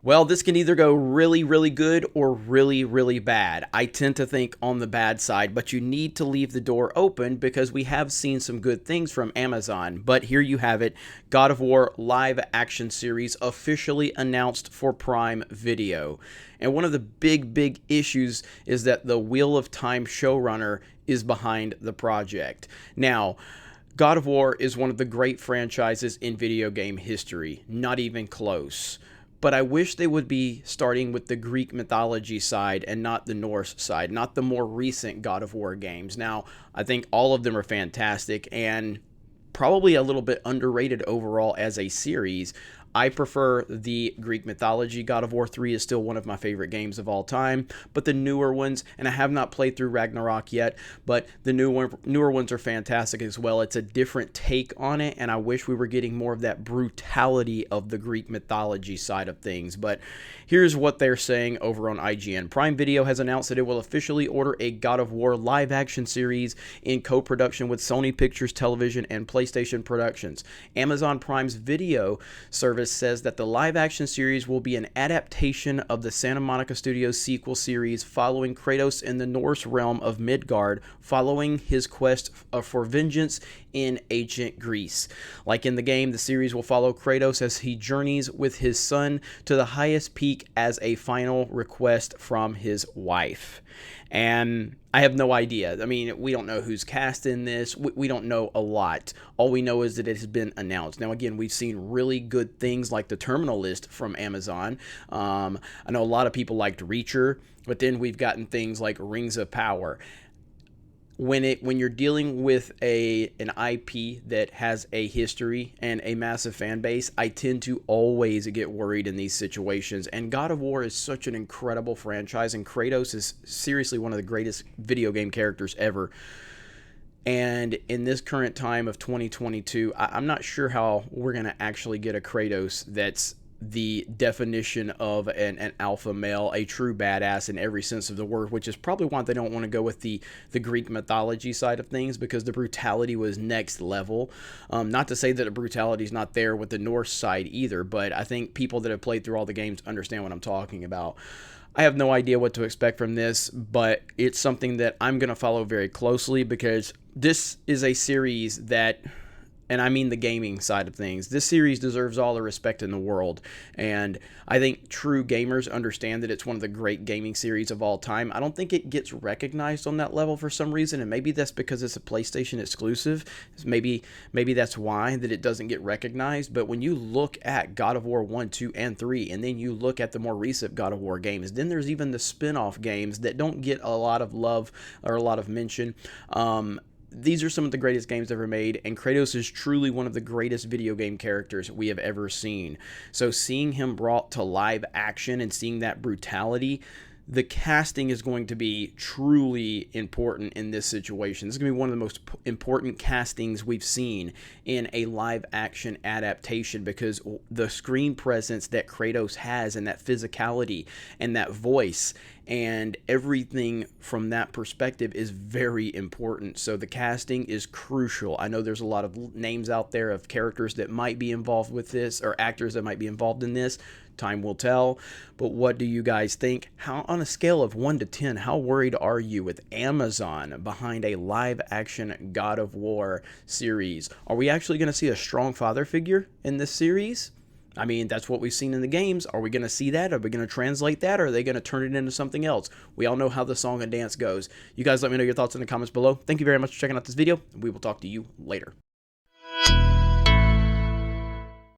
Well, this can either go really, really good or really, really bad. I tend to think on the bad side, but you need to leave the door open because we have seen some good things from Amazon. But here you have it, God of War live action series officially announced for Prime Video. And one of the big issues is that the Wheel of Time showrunner is behind the project. Now, God of War is one of the great franchises in video game history, not even close. But I wish they would be starting with the Greek mythology side and not the Norse side, not the more recent God of War games. Now, I think all of them are fantastic and probably a little bit underrated overall as a series. I prefer the Greek mythology. God of War 3 is still one of my favorite games of all time, but the newer ones, and I have not played through Ragnarok yet, but the newer ones are fantastic as well. It's a different take on it, and I wish we were getting more of that brutality of the Greek mythology side of things. But here's what they're saying over on IGN. Prime Video has announced that it will officially order a God of War live-action series in co-production with Sony Pictures Television and PlayStation Productions. Amazon Prime's video service says that the live-action series will be an adaptation of the Santa Monica Studios sequel series following Kratos in the Norse realm of Midgard, following his quest for vengeance in ancient Greece. Like in the game, the series will follow Kratos as he journeys with his son to the highest peak as a final request from his wife. And I have no idea. I mean, we don't know who's cast in this. We don't know a lot. All we know is that it has been announced. Now, again, we've seen really good things like the Terminal List from Amazon. I know a lot of people liked Reacher, but then we've gotten things like Rings of Power. When you're dealing with an IP that has a history and a massive fan base, I tend to always get worried in these situations. And God of War is such an incredible franchise, and Kratos is seriously one of the greatest video game characters ever. And in this current time of 2022, I'm not sure how we're going to actually get a Kratos that's the definition of an alpha male, a true badass in every sense of the word, which is probably why they don't want to go with the Greek mythology side of things, because the brutality was next level. Not to say that the brutality is not there with the Norse side either, but I think people that have played through all the games understand what I'm talking about. I have no idea what to expect from this, but it's something that I'm going to follow very closely because this is a series that, and I mean the gaming side of things, this series deserves all the respect in the world. And I think true gamers understand that it's one of the great gaming series of all time. I don't think it gets recognized on that level for some reason, and maybe that's because it's a PlayStation exclusive. Maybe that's why that it doesn't get recognized. But when you look at God of War 1, 2, and 3, and then you look at the more recent God of War games, then there's even the spin-off games that don't get a lot of love or a lot of mention. These are some of the greatest games ever made, and Kratos is truly one of the greatest video game characters we have ever seen. So seeing him brought to live action and seeing that brutality, the casting is going to be truly important in this situation. This is going to be one of the most important castings we've seen in a live action adaptation, because the screen presence that Kratos has and that physicality and that voice and everything from that perspective is very important. So the casting is crucial. I know there's a lot of names out there of characters that might be involved with this, or actors that might be involved in this. Time will tell. But what do you guys think? How, on a scale of 1 to 10, how worried are you with Amazon behind a live action God of War series? Are we actually going to see a strong father figure in this series? I mean, that's what we've seen in the games. Are we going to see that? Are we going to translate that? Or are they going to turn it into something else? We all know how the song and dance goes. You guys let me know your thoughts in the comments below. Thank you very much for checking out this video, and we will talk to you later.